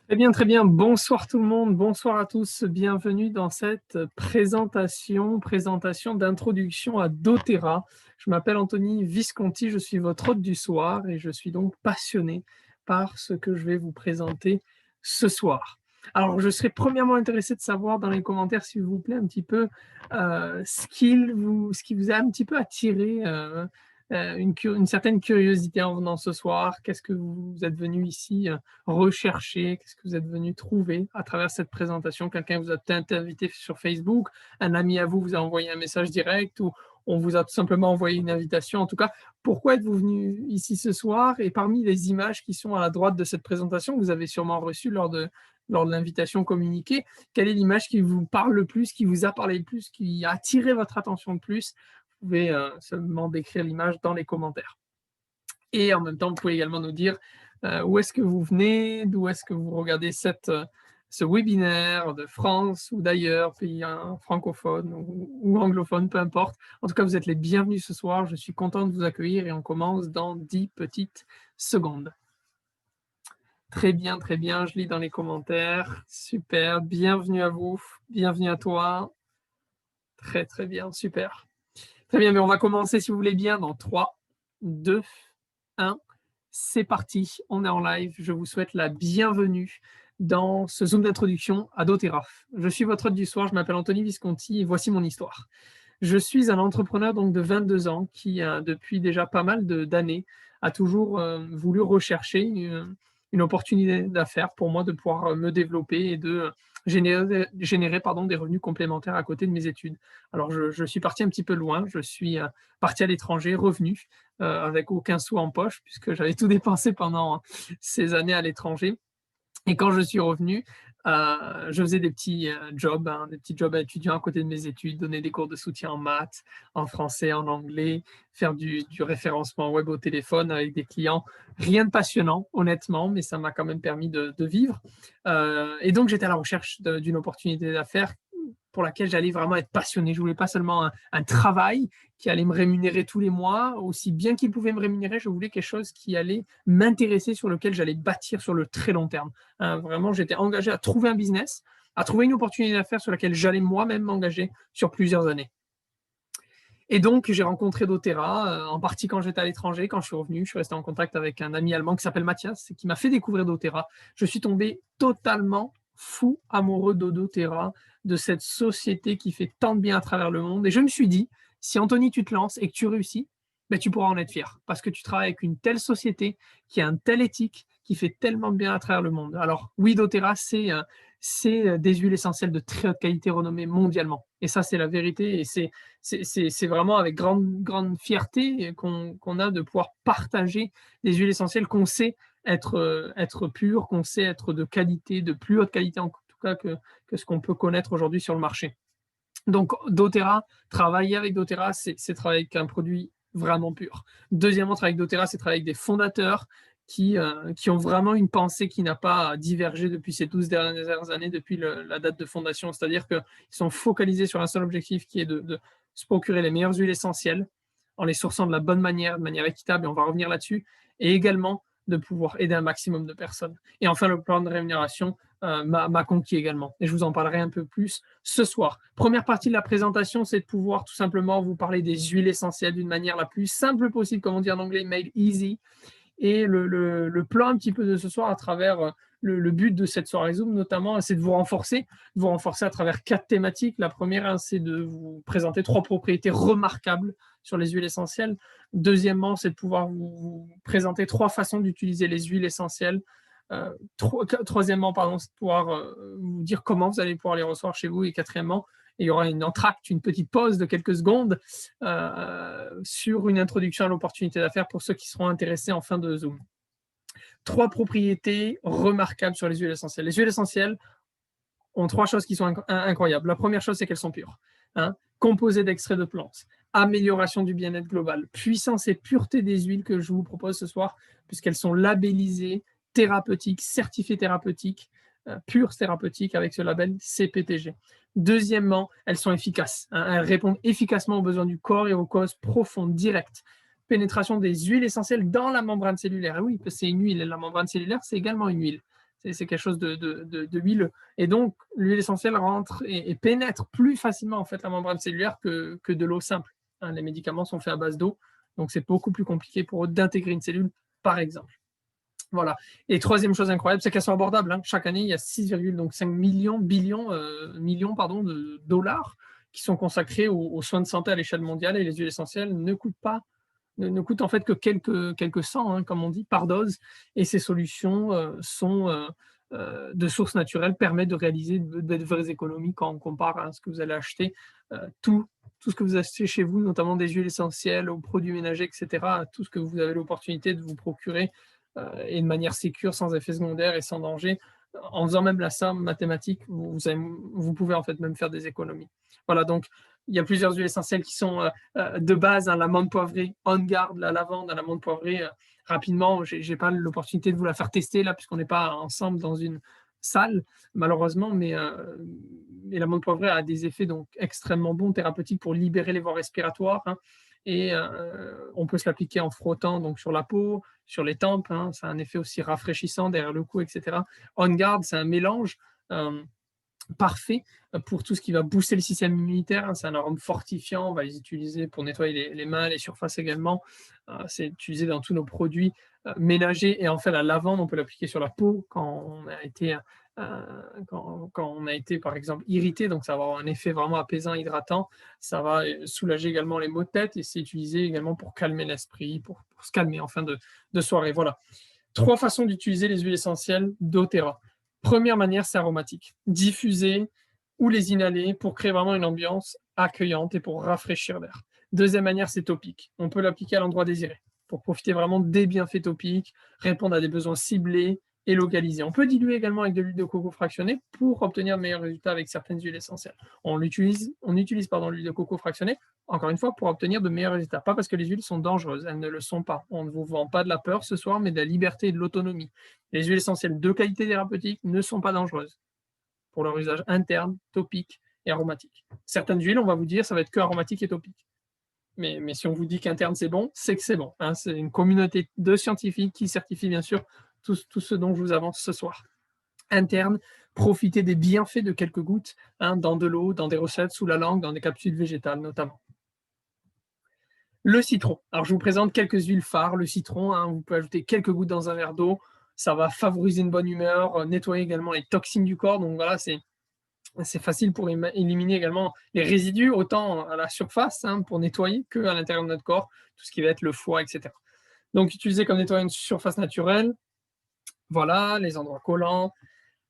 Très bien, très bien. Bonsoir tout le monde, bonsoir à tous. Bienvenue dans cette présentation d'introduction à doTERRA. Je m'appelle Anthony Visconti, je suis votre hôte du soir et je suis donc passionné par ce que je vais vous présenter ce soir. Alors, je serais premièrement intéressé de savoir dans les commentaires, s'il vous plaît, un petit peu ce qui vous a un petit peu attiré, une certaine curiosité en venant ce soir. Qu'est-ce que vous êtes venu ici rechercher, qu'est-ce que vous êtes venu trouver à travers cette présentation. Quelqu'un vous a peut-être invité sur Facebook, un ami à vous vous a envoyé un message direct ou on vous a tout simplement envoyé une invitation. En tout cas, pourquoi êtes-vous venu ici ce soir? Et parmi les images qui sont à la droite de cette présentation, que vous avez sûrement reçue lors de l'invitation communiquée, quelle est l'image qui vous parle le plus, qui vous a parlé le plus, qui a attiré votre attention le plus? Vous pouvez seulement décrire l'image dans les commentaires. Et en même temps, vous pouvez également nous dire où est-ce que vous venez, d'où est-ce que vous regardez ce webinaire, de France ou d'ailleurs, pays francophone ou anglophone, peu importe. En tout cas, vous êtes les bienvenus ce soir. Je suis content de vous accueillir et on commence dans 10 petites secondes. Très bien, je lis dans les commentaires. Super, bienvenue à vous, bienvenue à toi. Très, très bien, super. Très bien, mais on va commencer, si vous voulez bien, dans 3, 2, 1. C'est parti, on est en live. Je vous souhaite la bienvenue dans ce Zoom d'introduction à doTERRA. Je suis votre hôte du soir, je m'appelle Anthony Visconti et voici mon histoire. Je suis un entrepreneur donc de 22 ans qui, depuis déjà pas mal d'années, a toujours voulu rechercher une opportunité d'affaires pour moi de pouvoir me développer et de générer des revenus complémentaires à côté de mes études. Alors, je suis parti un petit peu loin. Je suis parti à l'étranger, revenu avec aucun sou en poche puisque j'avais tout dépensé pendant ces années à l'étranger. Et quand je suis revenu, je faisais des petits jobs, des petits jobs étudiants à côté de mes études, donner des cours de soutien en maths, en français, en anglais, faire du référencement web au téléphone avec des clients. Rien de passionnant, honnêtement, mais ça m'a quand même permis de vivre. Et donc, j'étais à la recherche d'une opportunité d'affaires pour laquelle j'allais vraiment être passionné. Je voulais pas seulement un travail qui allait me rémunérer tous les mois, aussi bien qu'il pouvait me rémunérer, je voulais quelque chose qui allait m'intéresser, sur lequel j'allais bâtir sur le très long terme. Vraiment, j'étais engagé à trouver un business, à trouver une opportunité d'affaires sur laquelle j'allais moi-même m'engager sur plusieurs années. Et donc, j'ai rencontré doTERRA, en partie quand j'étais à l'étranger. Quand je suis revenu, je suis resté en contact avec un ami allemand qui s'appelle Mathias et qui m'a fait découvrir doTERRA. Je suis tombé totalement fou amoureux de doTERRA, de cette société qui fait tant de bien à travers le monde. Et je me suis dit, si Anthony, tu te lances et que tu réussis, ben, tu pourras en être fier parce que tu travailles avec une telle société qui a un tel éthique, qui fait tellement de bien à travers le monde. Alors oui, doTERRA, c'est des huiles essentielles de très haute qualité renommées mondialement. Et ça, c'est la vérité. Et c'est vraiment avec grande fierté qu'on a de pouvoir partager des huiles essentielles qu'on sait être pures, qu'on sait être de qualité, de plus haute qualité en tout cas que ce qu'on peut connaître aujourd'hui sur le marché. Donc doTERRA, travailler avec doTERRA, c'est travailler avec un produit vraiment pur. Deuxièmement, travailler avec doTERRA, c'est travailler avec des fondateurs qui ont vraiment une pensée qui n'a pas divergé depuis ces 12 dernières années, depuis la date de fondation. C'est-à-dire qu'ils sont focalisés sur un seul objectif qui est de se procurer les meilleures huiles essentielles en les sourçant de la bonne manière, de manière équitable, et on va revenir là-dessus, et également de pouvoir aider un maximum de personnes. Et enfin, le plan de rémunération m'a conquis également. Et je vous en parlerai un peu plus ce soir. Première partie de la présentation, c'est de pouvoir tout simplement vous parler des huiles essentielles d'une manière la plus simple possible, comme on dit en anglais, made easy. Et le plan un petit peu de ce soir à travers le but de cette soirée Zoom notamment, c'est de vous renforcer à travers 4 thématiques. La première, c'est de vous présenter 3 propriétés remarquables sur les huiles essentielles. Deuxièmement, c'est de pouvoir vous présenter 3 façons d'utiliser les huiles essentielles. Troisièmement, c'est de pouvoir vous dire comment vous allez pouvoir les recevoir chez vous. Et quatrièmement, il y aura une entracte, une petite pause de quelques secondes sur une introduction à l'opportunité d'affaires pour ceux qui seront intéressés en fin de Zoom. 3 propriétés remarquables sur les huiles essentielles. Les huiles essentielles ont 3 choses qui sont incroyables. La première chose, c'est qu'elles sont pures. Composées d'extraits de plantes, amélioration du bien-être global, puissance et pureté des huiles que je vous propose ce soir, puisqu'elles sont labellisées thérapeutiques, certifiées thérapeutiques, pures thérapeutiques avec ce label CPTG. Deuxièmement, elles sont efficaces. Elles répondent efficacement aux besoins du corps et aux causes profondes, directes. Pénétration des huiles essentielles dans la membrane cellulaire. Oui, c'est une huile. La membrane cellulaire, c'est également une huile. C'est quelque chose de huileux. Et donc, l'huile essentielle rentre et pénètre plus facilement en fait, la membrane cellulaire que de l'eau simple. Hein. Les médicaments sont faits à base d'eau, donc c'est beaucoup plus compliqué pour eux d'intégrer une cellule, par exemple. Voilà. Et troisième chose incroyable, c'est qu'elles sont abordables. Hein. Chaque année, il y a 6,5 millions pardon, de dollars qui sont consacrés aux soins de santé à l'échelle mondiale, et les huiles essentielles ne coûtent en fait que quelques cents, hein, comme on dit, par dose. Et ces solutions sont de sources naturelles, permettent de réaliser de vraies économies quand on compare à ce que vous allez acheter. Tout ce que vous achetez chez vous, notamment des huiles essentielles, aux produits ménagers, etc., tout ce que vous avez l'opportunité de vous procurer et de manière sécure, sans effet secondaire et sans danger, en faisant même la somme mathématique, vous pouvez en fait même faire des économies. Voilà, donc il y a plusieurs huiles essentielles qui sont de base, hein, la menthe poivrée, On Guard, la lavande, la menthe poivrée. Rapidement, je n'ai pas l'opportunité de vous la faire tester là, puisqu'on n'est pas ensemble dans une salle, malheureusement, mais la menthe poivrée a des effets donc extrêmement bons, thérapeutiques, pour libérer les voies respiratoires. Hein, et on peut se l'appliquer en frottant donc sur la peau, sur les tempes. Hein, ça a un effet aussi rafraîchissant derrière le cou, etc. On Guard, c'est un mélange parfait pour tout ce qui va booster le système immunitaire. Hein, c'est un arôme fortifiant. On va les utiliser pour nettoyer les mains, les surfaces également. C'est utilisé dans tous nos produits ménagers. Et en fait, la lavande, on peut l'appliquer sur la peau quand on a été par exemple irrité, donc ça va avoir un effet vraiment apaisant, hydratant. Ça va soulager également les maux de tête, et c'est utilisé également pour calmer l'esprit, pour se calmer en fin de soirée. Voilà. 3 façons d'utiliser les huiles essentielles doTERRA. Première manière, c'est aromatique. Diffuser ou les inhaler pour créer vraiment une ambiance accueillante et pour rafraîchir l'air. Deuxième manière, c'est topique. On peut l'appliquer à l'endroit désiré pour profiter vraiment des bienfaits topiques, répondre à des besoins ciblés et localisés. On peut diluer également avec de l'huile de coco fractionnée pour obtenir de meilleurs résultats avec certaines huiles essentielles. On utilise l'huile de coco fractionnée, encore une fois, pour obtenir de meilleurs résultats. Pas parce que les huiles sont dangereuses, elles ne le sont pas. On ne vous vend pas de la peur ce soir, mais de la liberté et de l'autonomie. Les huiles essentielles de qualité thérapeutique ne sont pas dangereuses pour leur usage interne, topique et aromatique. Certaines huiles, on va vous dire, ça va être que aromatique et topique. Mais si on vous dit qu'interne c'est bon, c'est que c'est bon. Hein. C'est une communauté de scientifiques qui certifie bien sûr tout ce dont je vous avance ce soir. Interne, profitez des bienfaits de quelques gouttes, hein, dans de l'eau, dans des recettes, sous la langue, dans des capsules végétales notamment. Le citron. Alors, je vous présente quelques huiles phares. Le citron, hein, vous pouvez ajouter quelques gouttes dans un verre d'eau. Ça va favoriser une bonne humeur, nettoyer également les toxines du corps. Donc voilà, c'est facile pour éliminer également les résidus, autant à la surface, hein, pour nettoyer, qu'à l'intérieur de notre corps, tout ce qui va être le foie, etc. Donc, utiliser comme nettoyant une surface naturelle. Voilà, les endroits collants.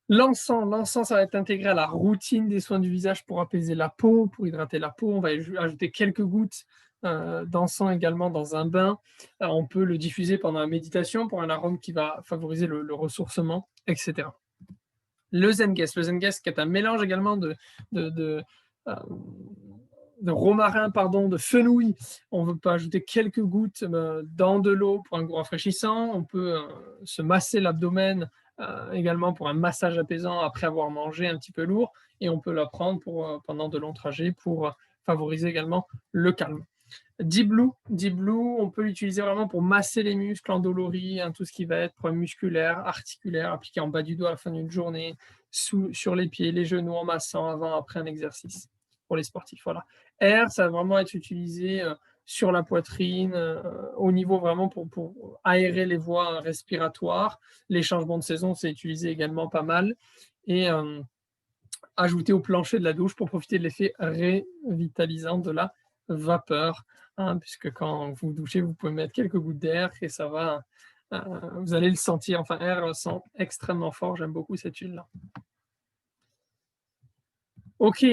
L'encens, ça va être intégré à la routine des soins du visage pour apaiser la peau, pour hydrater la peau. On va ajouter quelques gouttes d'encens également dans un bain. On peut le diffuser pendant la méditation pour un arôme qui va favoriser le ressourcement, etc. Le Zengues, qui est un mélange également de romarin, de fenouil. On peut ajouter quelques gouttes dans de l'eau pour un goût rafraîchissant. On peut se masser l'abdomen également pour un massage apaisant après avoir mangé un petit peu lourd, et on peut la prendre pendant de longs trajets pour favoriser également le calme. Deep Blue, on peut l'utiliser vraiment pour masser les muscles endoloris, hein, tout ce qui va être problème musculaire, articulaire, appliqué en bas du dos à la fin d'une journée, sur les pieds, les genoux, en massant avant, après un exercice pour les sportifs. Voilà. Air, ça va vraiment être utilisé sur la poitrine, au niveau vraiment pour aérer les voies respiratoires. Les changements de saison, c'est utilisé également pas mal. Et ajouté au plancher de la douche pour profiter de l'effet révitalisant de la vapeur, hein, puisque quand vous douchez, vous pouvez mettre quelques gouttes d'air et ça va, vous allez le sentir. Enfin, air sent extrêmement fort. J'aime beaucoup cette huile-là. Ok,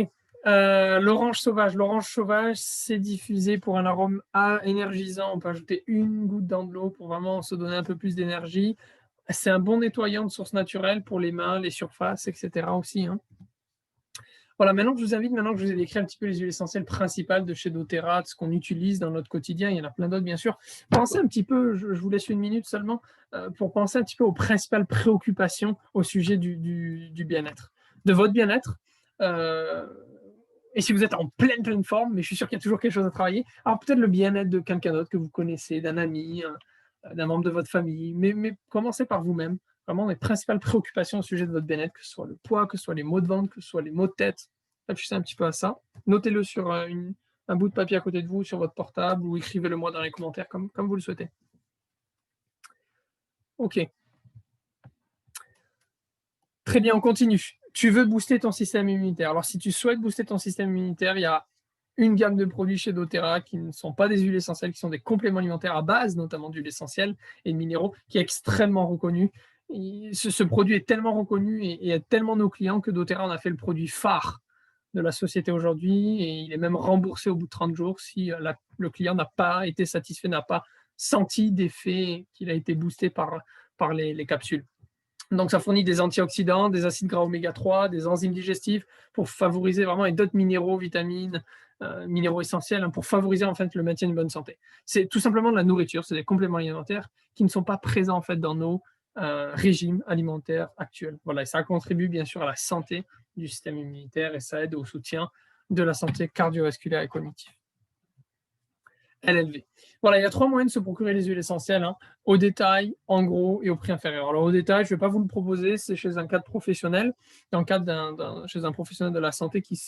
l'orange sauvage. L'orange sauvage, c'est diffusé pour un arôme énergisant. On peut ajouter une goutte dans de l'eau pour vraiment se donner un peu plus d'énergie. C'est un bon nettoyant de source naturelle pour les mains, les surfaces, etc. aussi. Hein. Voilà, maintenant que je vous ai décrit un petit peu les huiles essentielles principales de chez doTERRA, de ce qu'on utilise dans notre quotidien, il y en a plein d'autres bien sûr. Pensez un petit peu, je vous laisse une minute seulement, pour penser un petit peu aux principales préoccupations au sujet du bien-être. De votre bien-être, et si vous êtes en pleine forme, mais je suis sûr qu'il y a toujours quelque chose à travailler, alors peut-être le bien-être de quelqu'un d'autre que vous connaissez, d'un ami, d'un membre de votre famille, mais commencez par vous-même. vraiment les principales préoccupations au sujet de votre bien-être, que ce soit le poids, que ce soit les maux de ventre, que ce soit les maux de tête. Réfléchissez un petit peu à ça. Notez-le sur un bout de papier à côté de vous, sur votre portable, ou écrivez-le moi dans les commentaires, comme vous le souhaitez. OK. Très bien, on continue. Tu veux booster ton système immunitaire. Alors, si tu souhaites booster ton système immunitaire, il y a une gamme de produits chez doTERRA qui ne sont pas des huiles essentielles, qui sont des compléments alimentaires à base, notamment d'huiles essentielles et de minéraux, qui est extrêmement reconnu. Ce produit est tellement reconnu et aide tellement nos clients que doTERRA en a fait le produit phare de la société aujourd'hui, et il est même remboursé au bout de 30 jours si le client n'a pas été satisfait, n'a pas senti d'effet qu'il a été boosté par les capsules. Donc, ça fournit des antioxydants, des acides gras oméga 3, des enzymes digestifs pour favoriser vraiment, et d'autres minéraux, vitamines, minéraux essentiels, pour favoriser en fait le maintien d'une bonne santé. C'est tout simplement de la nourriture, c'est des compléments alimentaires qui ne sont pas présents en fait dans nos régimes alimentaires actuels. Voilà, et ça contribue bien sûr à la santé du système immunitaire et ça aide au soutien de la santé cardiovasculaire et cognitive. LLV. Voilà, il y a 3 moyens de se procurer les huiles essentielles, au détail, en gros et au prix inférieur. Alors au détail, je ne vais pas vous le proposer, c'est chez un cadre professionnel, dans le cadre chez un professionnel de la santé qui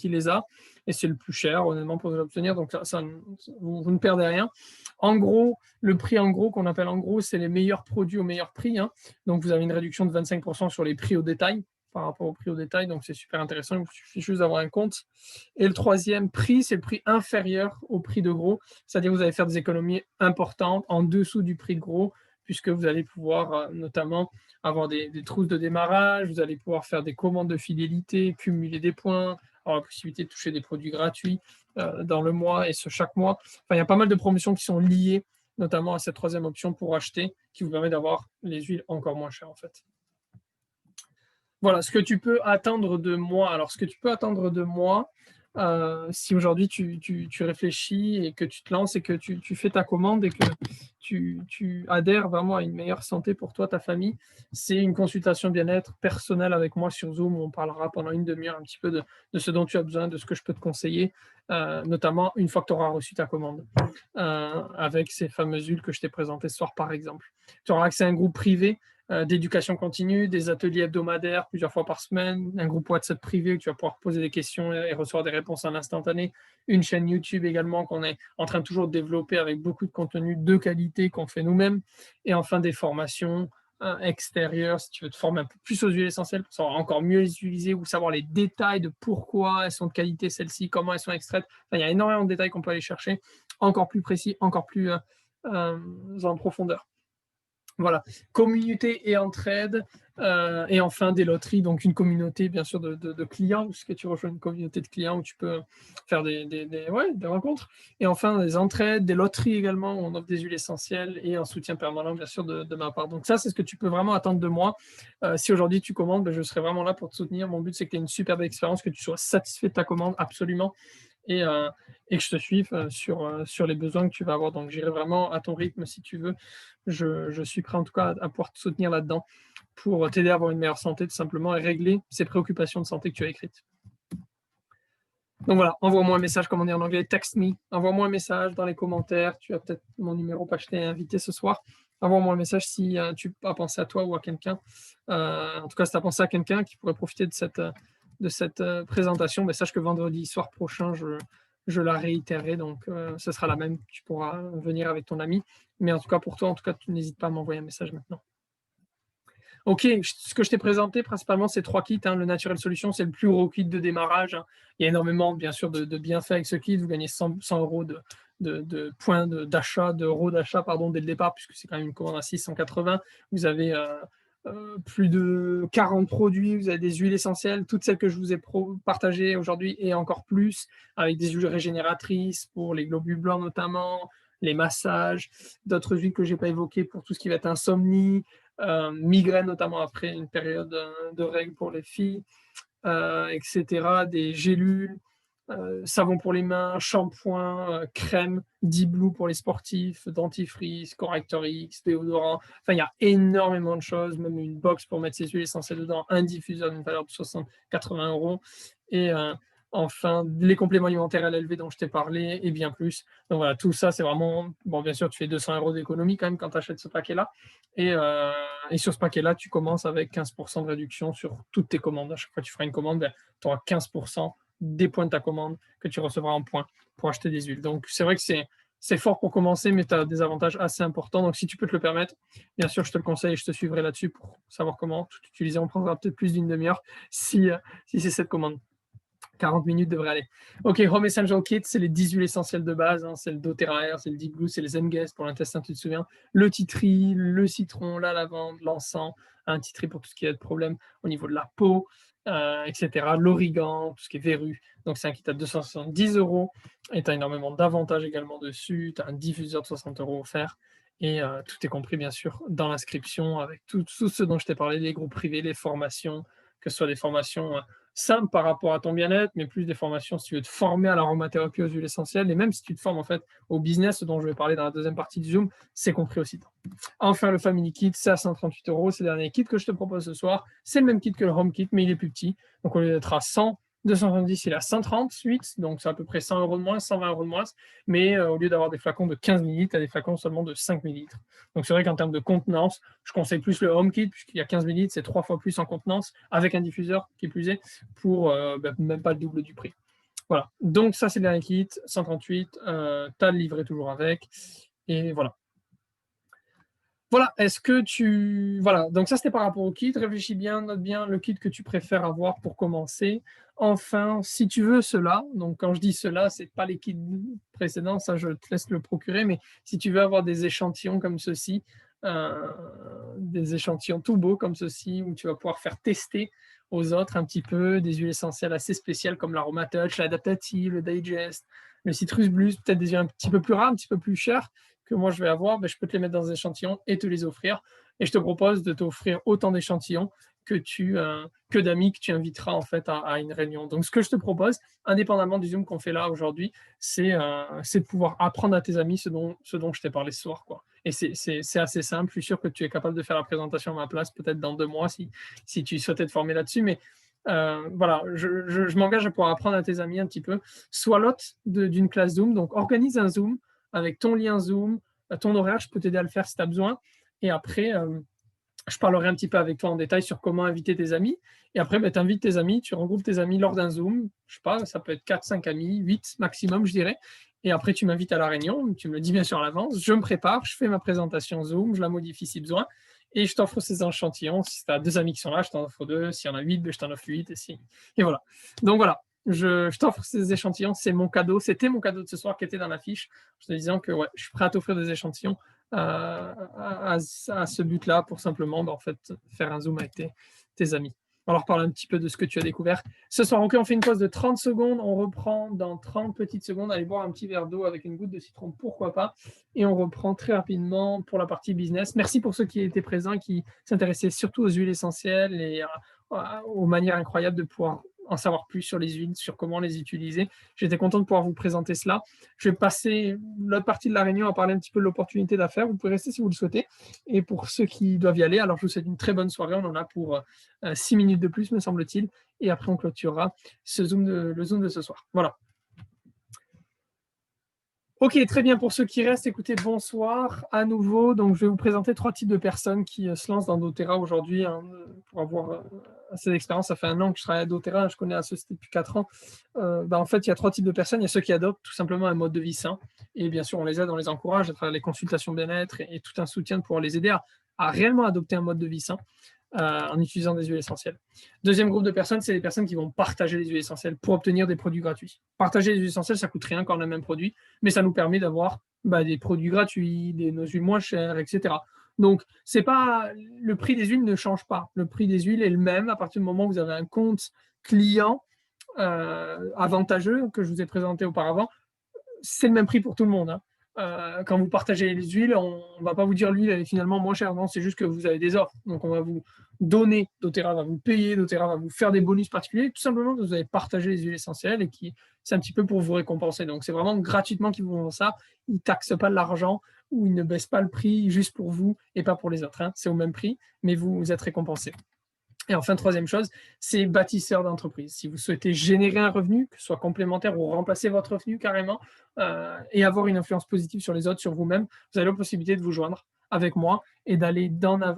les a, et c'est le plus cher, honnêtement, pour les obtenir, donc vous ne perdez rien. En gros, le prix en gros, qu'on appelle en gros, c'est les meilleurs produits au meilleur prix, donc vous avez une réduction de 25% sur les prix au détail, par rapport au prix au détail, donc c'est super intéressant, il vous suffit juste d'avoir un compte. Et le troisième prix, c'est le prix inférieur au prix de gros, c'est-à-dire que vous allez faire des économies importantes en dessous du prix de gros, puisque vous allez pouvoir notamment avoir des trousses de démarrage, vous allez pouvoir faire des commandes de fidélité, cumuler des points, avoir la possibilité de toucher des produits gratuits dans le mois et chaque mois. Enfin, il y a pas mal de promotions qui sont liées notamment à cette troisième option pour acheter, qui vous permet d'avoir les huiles encore moins chères en fait. Voilà, ce que tu peux attendre de moi. Alors, ce que tu peux attendre de moi, si aujourd'hui tu réfléchis et que tu te lances et que tu fais ta commande et que tu adhères vraiment à une meilleure santé pour toi, ta famille, c'est une consultation bien-être personnelle avec moi sur Zoom où on parlera pendant une demi-heure un petit peu de ce dont tu as besoin, de ce que je peux te conseiller, notamment une fois que tu auras reçu ta commande, avec ces fameuses huiles que je t'ai présentées ce soir, par exemple. Tu auras accès à un groupe privé d'éducation continue, des ateliers hebdomadaires plusieurs fois par semaine, un groupe WhatsApp privé où tu vas pouvoir poser des questions et recevoir des réponses en instantané, une chaîne YouTube également qu'on est en train toujours de développer avec beaucoup de contenu de qualité qu'on fait nous-mêmes, et enfin des formations extérieures si tu veux te former un peu plus aux huiles essentielles pour savoir encore mieux les utiliser ou savoir les détails de pourquoi elles sont de qualité celles-ci, comment elles sont extraites. Enfin, il y a énormément de détails qu'on peut aller chercher, encore plus précis, encore plus en profondeur. Voilà, communauté et entraide, et enfin des loteries, donc une communauté bien sûr de clients, puisque tu rejoins une communauté de clients où tu peux faire des rencontres, et enfin des entraides, des loteries également, où on offre des huiles essentielles et un soutien permanent bien sûr de ma part. Donc ça, c'est ce que tu peux vraiment attendre de moi. Si aujourd'hui tu commandes, ben, je serai vraiment là pour te soutenir. Mon but, c'est que tu aies une superbe expérience, que tu sois satisfait de ta commande, absolument, et que je te suive sur les besoins que tu vas avoir. Donc j'irai vraiment à ton rythme si tu veux. Je suis prêt en tout cas à pouvoir te soutenir là-dedans pour t'aider à avoir une meilleure santé tout simplement et régler ces préoccupations de santé que tu as écrites. Donc voilà, envoie-moi un message, comme on dit en anglais, text me, envoie-moi un message dans les commentaires, tu as peut-être mon numéro pas acheté et invité ce soir, envoie-moi un message si tu as pensé à toi ou à quelqu'un, en tout cas si tu as pensé à quelqu'un qui pourrait profiter de cette présentation, mais sache que vendredi soir prochain, je la réitérerai, donc ce sera la même, tu pourras venir avec ton ami, mais en tout cas pour toi, en tout cas, tu n'hésites pas à m'envoyer un message maintenant. Ok, ce que je t'ai présenté principalement, c'est 3 kits. Le Naturel Solution, c'est le plus gros kit de démarrage. Il y a énormément, bien sûr, de bienfaits avec ce kit. Vous gagnez 100 euros de points d'achat, d'euros d'achat, pardon, dès le départ, puisque c'est quand même une commande à 680. Vous avez plus de 40 produits. Vous avez des huiles essentielles, toutes celles que je vous ai partagées aujourd'hui et encore plus, avec des huiles régénératrices pour les globules blancs notamment, les massages, d'autres huiles que je n'ai pas évoquées pour tout ce qui va être insomnie, migraine notamment après une période de règles pour les filles, etc. Des gélules, savon pour les mains, shampoing, crème, Dblue pour les sportifs, dentifrice, correcteur X, déodorant. Enfin, il y a énormément de choses, même une box pour mettre ses huiles essentielles dedans, un diffuseur d'une valeur de 80 euros. Et enfin les compléments alimentaires LLV dont je t'ai parlé et bien plus. Donc voilà, tout ça, c'est vraiment bon, bien sûr, tu fais 200 € d'économie quand même quand tu achètes ce paquet-là et sur ce paquet-là, tu commences avec 15 % de réduction sur toutes tes commandes. À chaque fois que tu feras une commande, tu auras 15 % des points de ta commande que tu recevras en points pour acheter des huiles. Donc c'est vrai que c'est fort pour commencer, mais tu as des avantages assez importants. Donc si tu peux te le permettre, bien sûr, je te le conseille et je te suivrai là-dessus pour savoir comment tout utiliser. On prendra peut-être plus d'une demi-heure si c'est cette commande. 40 minutes devrait aller. Ok, Home Essential Kit, c'est les 10 huiles essentielles de base. Hein, c'est le doTERRA Air, c'est le Deep Blue, c'est les Zenguest pour l'intestin, tu te souviens. Le tea tree, le citron, la lavande, l'encens, un tea tree pour tout ce qui est de problème au niveau de la peau, etc. L'origan, tout ce qui est verru. Donc c'est un kit à 270 € et tu as énormément d'avantages également dessus. Tu as un diffuseur de 60 € offert. Et tout est compris, bien sûr, dans l'inscription avec tout ce dont je t'ai parlé, les groupes privés, les formations, que ce soit des formations simple par rapport à ton bien-être, mais plus des formations si tu veux te former à l'aromathérapie aux huiles essentielles, et même si tu te formes en fait au business dont je vais parler dans la deuxième partie du Zoom, c'est compris aussi. Enfin, le Family Kit, c'est à 138 €. C'est le dernier kit que je te propose ce soir. C'est le même kit que le Home Kit, mais il est plus petit. Donc, au lieu d'être à 100, 270, il est à 138, donc c'est à peu près 100 € de moins, 120 € de moins. Mais au lieu d'avoir des flacons de 15 ml, tu as des flacons seulement de 5 ml. Donc, c'est vrai qu'en termes de contenance, je conseille plus le Home Kit, puisqu'il y a 15 ml, c'est 3 fois plus en contenance, avec un diffuseur qui est plus est, pour même pas le double du prix. Voilà. Donc, ça, c'est le dernier kit, 138. Tu as le livret toujours avec. Et voilà. Voilà, est-ce que tu... Voilà, donc ça c'était par rapport au kit. Réfléchis bien, note bien le kit que tu préfères avoir pour commencer. Enfin, si tu veux cela, donc quand je dis cela, c'est pas les kits précédents, ça je te laisse le procurer, mais si tu veux avoir des échantillons comme ceci, des échantillons tout beaux comme ceci, où tu vas pouvoir faire tester aux autres un petit peu des huiles essentielles assez spéciales comme l'Aroma Touch, l'Adaptative, le Digest, le Citrus Blues, peut-être des huiles un petit peu plus rares, un petit peu plus chères, que moi je vais avoir, je peux te les mettre dans des échantillons et te les offrir. Et je te propose de t'offrir autant d'échantillons que d'amis que tu inviteras en fait à une réunion. Donc ce que je te propose, indépendamment du Zoom qu'on fait là aujourd'hui, c'est de pouvoir apprendre à tes amis ce dont je t'ai parlé ce soir, quoi. Et c'est assez simple. Je suis sûr que tu es capable de faire la présentation à ma place, peut-être dans 2 mois si tu souhaitais te former là-dessus. Mais voilà, je m'engage à pouvoir apprendre à tes amis un petit peu. Sois l'hôte d'une classe Zoom, donc organise un Zoom avec ton lien Zoom, ton horaire, je peux t'aider à le faire si tu as besoin. Et après, je parlerai un petit peu avec toi en détail sur comment inviter tes amis. Et après, tu invites tes amis, tu regroupes tes amis lors d'un Zoom. Je sais pas, ça peut être 4, 5 amis, 8 maximum, je dirais. Et après, tu m'invites à la réunion, tu me le dis bien sûr à l'avance, je me prépare, je fais ma présentation Zoom, je la modifie si besoin, et je t'offre ces échantillons. Si tu as 2 amis qui sont là, je t'en offre 2. S'il y en a 8, je t'en offre 8. Et voilà. Donc voilà, je t'offre ces échantillons, c'est mon cadeau. C'était mon cadeau de ce soir qui était dans la fiche, en te disant que ouais, je suis prêt à t'offrir des échantillons à ce but-là pour simplement en fait, faire un zoom avec tes amis. On leur parle un petit peu de ce que tu as découvert. Ce soir, ok, on fait une pause de 30 secondes. On reprend dans 30 petites secondes. Allez boire un petit verre d'eau avec une goutte de citron, pourquoi pas. Et on reprend très rapidement pour la partie business. Merci pour ceux qui étaient présents, qui s'intéressaient surtout aux huiles essentielles et aux manières incroyables de pouvoir en savoir plus sur les huiles, sur comment les utiliser. J'étais content de pouvoir vous présenter cela. Je vais passer l'autre partie de la réunion à parler un petit peu de l'opportunité d'affaires. Vous pouvez rester si vous le souhaitez. Et pour ceux qui doivent y aller, alors je vous souhaite une très bonne soirée. On en a pour 6 minutes de plus, me semble-t-il. Et après, on clôturera le Zoom de ce soir. Voilà. Ok, très bien. Pour ceux qui restent, écoutez, bonsoir à nouveau. Donc, je vais vous présenter 3 types de personnes qui se lancent dans doTERRA aujourd'hui pour avoir assez d'expérience. Ça fait 1 an que je travaille à doTERRA. Je connais la société depuis 4 ans. En fait, il y a 3 types de personnes. Il y a ceux qui adoptent tout simplement un mode de vie sain. Et bien sûr, on les aide, on les encourage à travers les consultations bien-être et tout un soutien pour les aider à réellement adopter un mode de vie sain. En utilisant des huiles essentielles. Deuxième groupe de personnes, c'est les personnes qui vont partager les huiles essentielles pour obtenir des produits gratuits. Partager les huiles essentielles, ça coûte rien quand on a le même produit, mais ça nous permet d'avoir des produits gratuits, nos huiles moins chères, etc. Donc, c'est pas le prix des huiles ne change pas. Le prix des huiles est le même à partir du moment où vous avez un compte client avantageux que je vous ai présenté auparavant. C'est le même prix pour tout le monde. Hein. Quand vous partagez les huiles, on ne va pas vous dire l'huile elle est finalement moins chère. Non, c'est juste que vous avez des offres. Donc, on va vous donner, doTERRA va vous payer, doTERRA va vous faire des bonus particuliers, tout simplement que vous avez partagé les huiles essentielles et c'est un petit peu pour vous récompenser. Donc, c'est vraiment gratuitement qu'ils vous font ça. Ils ne taxent pas de l'argent ou ils ne baissent pas le prix juste pour vous et pas pour les autres. Hein. C'est au même prix, mais vous êtes récompensé. Et enfin, troisième chose, c'est bâtisseur d'entreprise. Si vous souhaitez générer un revenu, que ce soit complémentaire ou remplacer votre revenu carrément, et avoir une influence positive sur les autres, sur vous-même, vous avez la possibilité de vous joindre avec moi et d'aller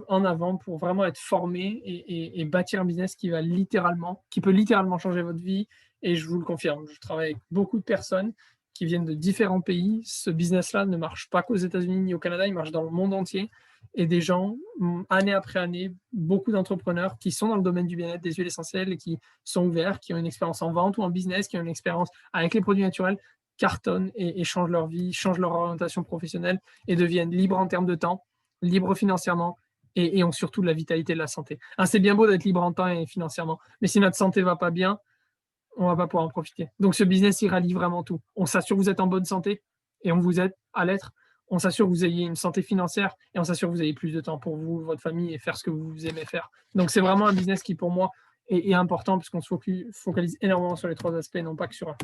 en avant pour vraiment être formé et bâtir un business qui peut littéralement changer votre vie. Et je vous le confirme, je travaille avec beaucoup de personnes qui viennent de différents pays. Ce business-là ne marche pas qu'aux États-Unis ni au Canada, il marche dans le monde entier. Et des gens, année après année, beaucoup d'entrepreneurs qui sont dans le domaine du bien-être, des huiles essentielles et qui sont ouverts, qui ont une expérience en vente ou en business, qui ont une expérience avec les produits naturels, cartonnent et changent leur vie, changent leur orientation professionnelle et deviennent libres en termes de temps, libres financièrement et ont surtout de la vitalité et de la santé. Hein, c'est bien beau d'être libre en temps et financièrement, mais si notre santé ne va pas bien, on ne va pas pouvoir en profiter. Donc ce business, il rallie vraiment tout. On s'assure que vous êtes en bonne santé et on vous aide à l'être. On s'assure que vous ayez une santé financière et on s'assure que vous ayez plus de temps pour vous, votre famille et faire ce que vous aimez faire. Donc c'est vraiment un business qui pour moi est important puisqu'on se focalise énormément sur les trois aspects, non pas que sur un.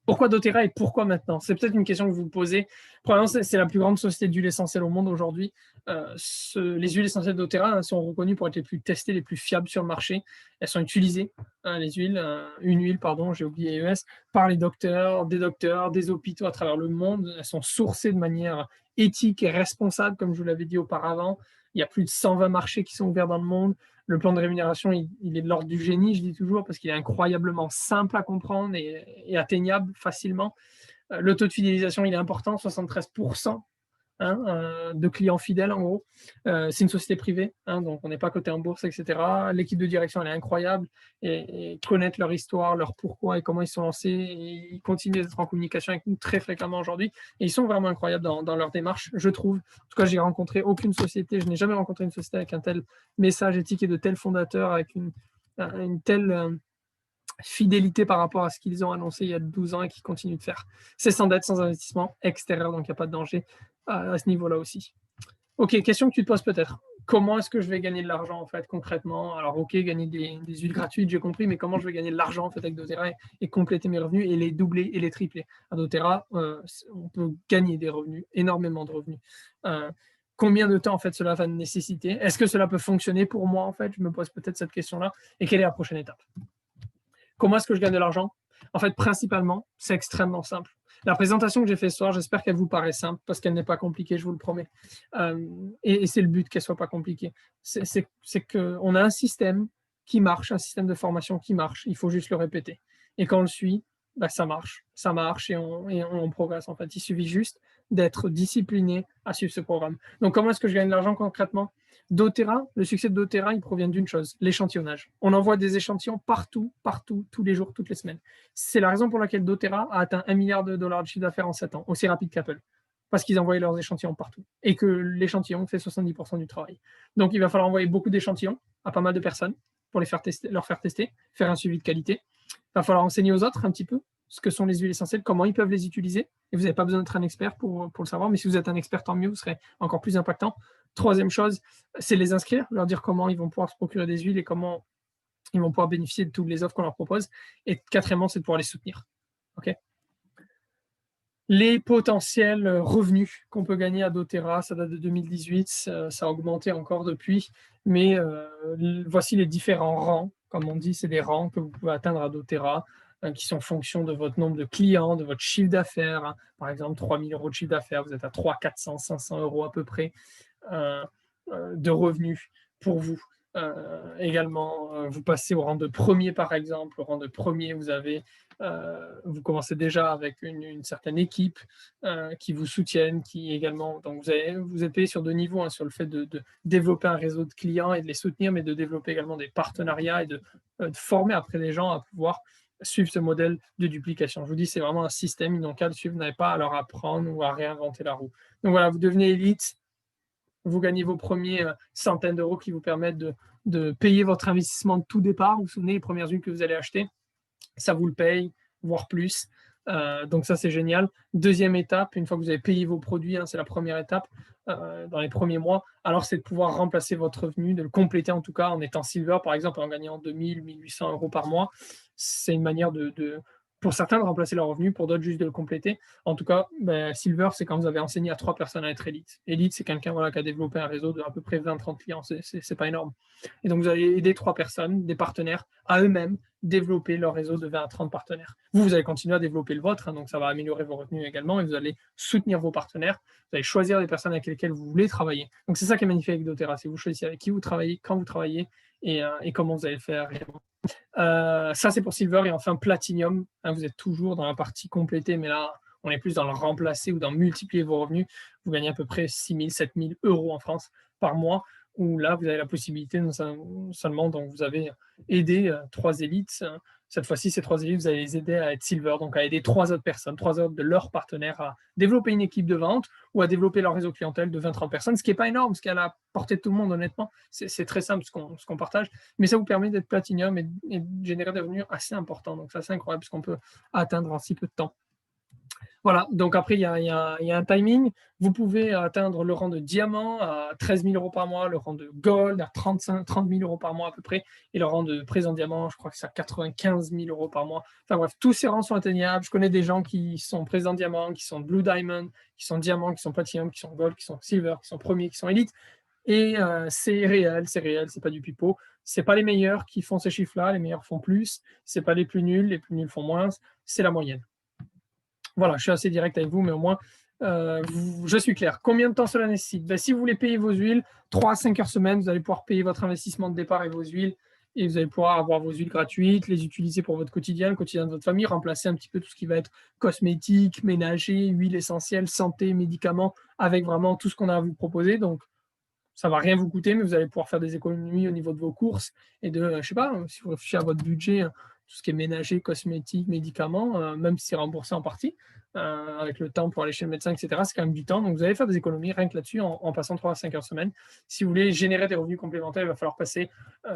Pourquoi doTERRA et pourquoi maintenant? C'est peut-être une question que vous vous posez. Premièrement, c'est la plus grande société d'huile essentielle au monde aujourd'hui. Les huiles essentielles doTERRA sont reconnues pour être les plus testées, les plus fiables sur le marché. Elles sont utilisées, les huiles, une huile, pardon, j'ai oublié ES, par les docteurs, des hôpitaux à travers le monde. Elles sont sourcées de manière éthique et responsable, comme je vous l'avais dit auparavant. Il y a plus de 120 marchés qui sont ouverts dans le monde. Le plan de rémunération, il est de l'ordre du génie, je dis toujours, parce qu'il est incroyablement simple à comprendre et atteignable facilement. Le taux de fidélisation, il est important, 73%, de clients fidèles en gros. C'est une société privée, donc on n'est pas coté en bourse, etc. L'équipe de direction, elle est incroyable et connaître leur histoire, leur pourquoi et comment ils sont lancés. Et ils continuent d'être en communication avec nous très fréquemment aujourd'hui et ils sont vraiment incroyables dans leur démarche, je trouve. En tout cas, j'ai rencontré aucune société, je n'ai jamais rencontré une société avec un tel message éthique et de tels fondateurs, avec une telle fidélité par rapport à ce qu'ils ont annoncé il y a 12 ans et qu'ils continuent de faire. C'est sans dette, sans investissement extérieur, donc il n'y a pas de danger à ce niveau-là aussi. Ok, question que tu te poses peut-être. Comment est-ce que je vais gagner de l'argent en fait concrètement? Alors ok, gagner des huiles gratuites, j'ai compris, mais comment je vais gagner de l'argent en fait avec doTERRA et compléter mes revenus et les doubler et les tripler? À doTERRA, on peut gagner des revenus, énormément de revenus. Combien de temps en fait cela va nécessiter? Est-ce que cela peut fonctionner pour moi en fait? Je me pose peut-être cette question-là. Et quelle est la prochaine étape? Comment est-ce que je gagne de l'argent? En fait, principalement, c'est extrêmement simple. La présentation que j'ai faite ce soir, j'espère qu'elle vous paraît simple parce qu'elle n'est pas compliquée, je vous le promets. Et c'est le but qu'elle ne soit pas compliquée. C'est qu'on a un système qui marche, un système de formation qui marche. Il faut juste le répéter. Et quand on le suit, bah, ça marche et on progresse. En fait, il suffit juste d'être discipliné à suivre ce programme. Donc, comment est-ce que je gagne de l'argent concrètement? doTERRA, le succès de doTERRA, il provient d'une chose, l'échantillonnage. On envoie des échantillons partout, tous les jours, toutes les semaines. C'est la raison pour laquelle doTERRA a atteint 1 milliard de dollars de chiffre d'affaires en 7 ans, aussi rapide qu'Apple, parce qu'ils envoyaient leurs échantillons partout et que l'échantillon fait 70% du travail. Donc, il va falloir envoyer beaucoup d'échantillons à pas mal de personnes pour leur faire tester, faire un suivi de qualité. Il va falloir enseigner aux autres un petit peu ce que sont les huiles essentielles, comment ils peuvent les utiliser. Et vous n'avez pas besoin d'être un expert pour le savoir, mais si vous êtes un expert, tant mieux, vous serez encore plus impactant. Troisième chose, c'est les inscrire, leur dire comment ils vont pouvoir se procurer des huiles et comment ils vont pouvoir bénéficier de toutes les offres qu'on leur propose. Et quatrièmement, c'est de pouvoir les soutenir. Okay, les potentiels revenus qu'on peut gagner à doTERRA, ça date de 2018, ça a augmenté encore depuis, mais voici les différents rangs. Comme on dit, c'est des rangs que vous pouvez atteindre à doTERRA, qui sont en fonction de votre nombre de clients, de votre chiffre d'affaires. Par exemple, 3 000 euros de chiffre d'affaires, vous êtes à 300, 400, 500 euros à peu près de revenus pour vous. Également, vous passez au rang de premier, par exemple. Au rang de premier, vous commencez déjà avec une certaine équipe qui vous soutiennent, qui également. Donc, vous êtes payé sur deux niveaux, sur le fait de développer un réseau de clients et de les soutenir, mais de développer également des partenariats et de former après les gens à pouvoir suivre ce modèle de duplication. Je vous dis, c'est vraiment un système, ils n'ont qu'à le suivre, vous n'avez pas à leur apprendre ou à réinventer la roue. Donc voilà, vous devenez élite, vous gagnez vos premiers centaines d'euros qui vous permettent de payer votre investissement de tout départ. Vous vous souvenez, les premières huiles que vous allez acheter, ça vous le paye, voire plus. Donc ça, c'est génial. Deuxième étape, une fois que vous avez payé vos produits, c'est la première étape dans les premiers mois, alors c'est de pouvoir remplacer votre revenu, de le compléter en tout cas en étant silver, par exemple, en gagnant 2 000, 1 800 euros par mois. C'est une manière Pour certains, de remplacer leur revenu, pour d'autres, juste de le compléter. En tout cas, Silver, c'est quand vous avez enseigné à 3 personnes à être élite. Élite, c'est quelqu'un voilà, qui a développé un réseau de à peu près 20-30 clients. C'est pas énorme. Et donc, vous allez aider 3 personnes, des partenaires, à eux-mêmes développer leur réseau de 20 à 30 partenaires. Vous allez continuer à développer le vôtre, hein, donc ça va améliorer vos revenus également, et vous allez soutenir vos partenaires. Vous allez choisir les personnes avec lesquelles vous voulez travailler. Donc, c'est ça qui est magnifique avec doTERRA, c'est vous choisissez avec qui vous travaillez, quand vous travaillez, et comment vous allez le faire réellement. Ça, c'est pour Silver. Et enfin, Platinum, hein, vous êtes toujours dans la partie complétée, mais là, on est plus dans le remplacer ou dans multiplier vos revenus. Vous gagnez à peu près 6 000, 7 000 euros en France par mois, où là, vous avez la possibilité, non seulement, donc vous avez aidé 3 élites. Cette fois-ci, ces 3 élites, vous allez les aider à être Silver, donc à aider 3 autres personnes, 3 autres de leurs partenaires à développer une équipe de vente ou à développer leur réseau clientèle de 20-30 personnes, ce qui n'est pas énorme, ce qui est à la portée de tout le monde, honnêtement. C'est très simple ce qu'on partage, mais ça vous permet d'être Platinum et de générer des revenus assez importants. Donc ça, c'est incroyable ce qu'on peut atteindre en si peu de temps. Voilà, donc après, il y a un timing. Vous pouvez atteindre le rang de diamant à 13 000 euros par mois, le rang de gold à 30 000 euros par mois à peu près, et le rang de présent diamant, je crois que c'est à 95 000 euros par mois. Enfin bref, tous ces rangs sont atteignables. Je connais des gens qui sont présent diamant, qui sont blue diamond, qui sont diamant, qui sont platinum, qui sont gold, qui sont silver, qui sont premiers, qui sont élite. Et c'est réel, c'est pas du pipeau. C'est pas les meilleurs qui font ces chiffres-là, les meilleurs font plus. C'est pas les plus nuls font moins. C'est la moyenne. Voilà, je suis assez direct avec vous, mais au moins, je suis clair. Combien de temps cela nécessite? Si vous voulez payer vos huiles, 3 à 5 heures semaine, vous allez pouvoir payer votre investissement de départ et vos huiles, et vous allez pouvoir avoir vos huiles gratuites, les utiliser pour votre quotidien, le quotidien de votre famille, remplacer un petit peu tout ce qui va être cosmétique, ménager, huile essentielle, santé, médicaments, avec vraiment tout ce qu'on a à vous proposer. Donc, ça ne va rien vous coûter, mais vous allez pouvoir faire des économies au niveau de vos courses et de, je ne sais pas, si vous réfléchissez à votre budget, tout ce qui est ménager, cosmétique, médicaments, même si c'est remboursé en partie, avec le temps pour aller chez le médecin, etc., c'est quand même du temps. Donc, vous allez faire des économies rien que là-dessus en passant 3 à 5 heures semaine. Si vous voulez générer des revenus complémentaires, il va falloir passer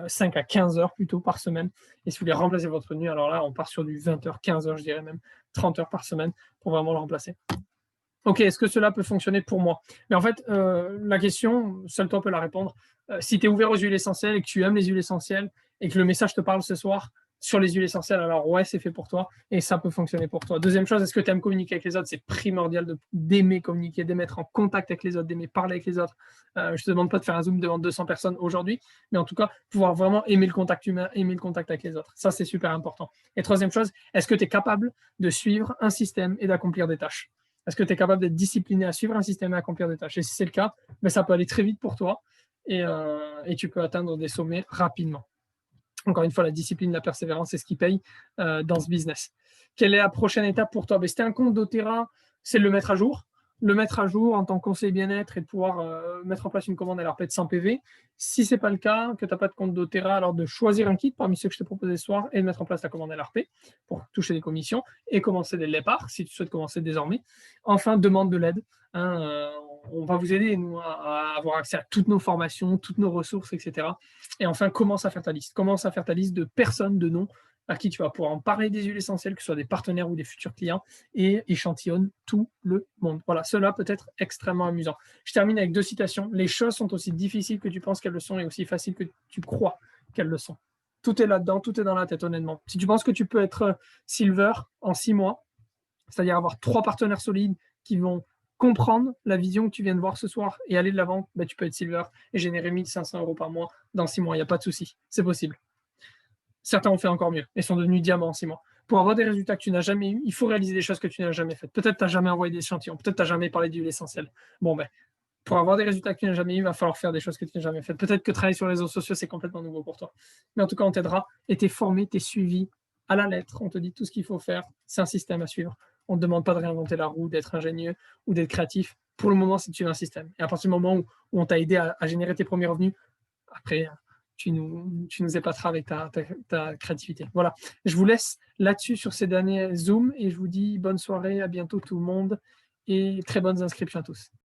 5 à 15 heures plutôt par semaine. Et si vous voulez remplacer votre revenu, alors là, on part sur du 20 heures, 15 heures, je dirais même 30 heures par semaine pour vraiment le remplacer. Ok, est-ce que cela peut fonctionner pour moi? Mais en fait, la question, seul toi peux la répondre. Si tu es ouvert aux huiles essentielles et que tu aimes les huiles essentielles et que le message te parle ce soir sur les huiles essentielles, alors ouais, c'est fait pour toi et ça peut fonctionner pour toi. Deuxième chose, est-ce que tu aimes communiquer avec les autres? C'est primordial d'aimer communiquer, d'aimer être en contact avec les autres, d'aimer parler avec les autres. Je ne te demande pas de faire un Zoom devant 200 personnes aujourd'hui, mais en tout cas, pouvoir vraiment aimer le contact humain, aimer le contact avec les autres. Ça, c'est super important. Et troisième chose, est-ce que tu es capable de suivre un système et d'accomplir des tâches? Est-ce que tu es capable d'être discipliné à suivre un système et à accomplir des tâches? Et si c'est le cas, ça peut aller très vite pour toi et tu peux atteindre des sommets rapidement. Encore une fois, la discipline, la persévérance, c'est ce qui paye dans ce business. Quelle est la prochaine étape pour toi? C'était un compte doTERRA, c'est de le mettre à jour. Le mettre à jour en tant que conseiller bien-être et de pouvoir mettre en place une commande LRP de 100 PV. Si ce n'est pas le cas, que tu n'as pas de compte doTERRA, alors de choisir un kit parmi ceux que je t'ai proposé ce soir et de mettre en place la commande LRP pour toucher des commissions et commencer dès le départ, si tu souhaites commencer désormais. Enfin, demande de l'aide. On va vous aider, nous, à avoir accès à toutes nos formations, toutes nos ressources, etc. Et enfin, commence à faire ta liste. Commence à faire ta liste de personnes, de noms à qui tu vas pouvoir en parler des huiles essentielles, que ce soit des partenaires ou des futurs clients, et échantillonne tout le monde. Voilà, cela peut être extrêmement amusant. Je termine avec 2 citations. Les choses sont aussi difficiles que tu penses qu'elles le sont et aussi faciles que tu crois qu'elles le sont. Tout est là-dedans, tout est dans la tête, honnêtement. Si tu penses que tu peux être Silver en 6 mois, c'est-à-dire avoir 3 partenaires solides qui vont comprendre la vision que tu viens de voir ce soir et aller de l'avant, tu peux être Silver et générer 1 500 euros par mois dans 6 mois. Il n'y a pas de souci, c'est possible. Certains ont fait encore mieux et sont devenus diamants en 6 mois. Pour avoir des résultats que tu n'as jamais eu, il faut réaliser des choses que tu n'as jamais faites. Peut-être que tu n'as jamais envoyé des échantillons, peut-être que tu n'as jamais parlé d'huile essentielle. Pour avoir des résultats que tu n'as jamais eu, il va falloir faire des choses que tu n'as jamais faites. Peut-être que travailler sur les réseaux sociaux, c'est complètement nouveau pour toi. Mais en tout cas, on t'aidera et tu es formé, tu es suivi à la lettre. On te dit tout ce qu'il faut faire. C'est un système à suivre. On ne te demande pas de réinventer la roue, d'être ingénieux ou d'être créatif. Pour le moment, c'est de suivre un système. Et à partir du moment où on t'a aidé à générer tes premiers revenus, après, tu nous épateras avec ta créativité. Voilà, je vous laisse là-dessus sur ces derniers Zooms et je vous dis bonne soirée, à bientôt tout le monde et très bonnes inscriptions à tous.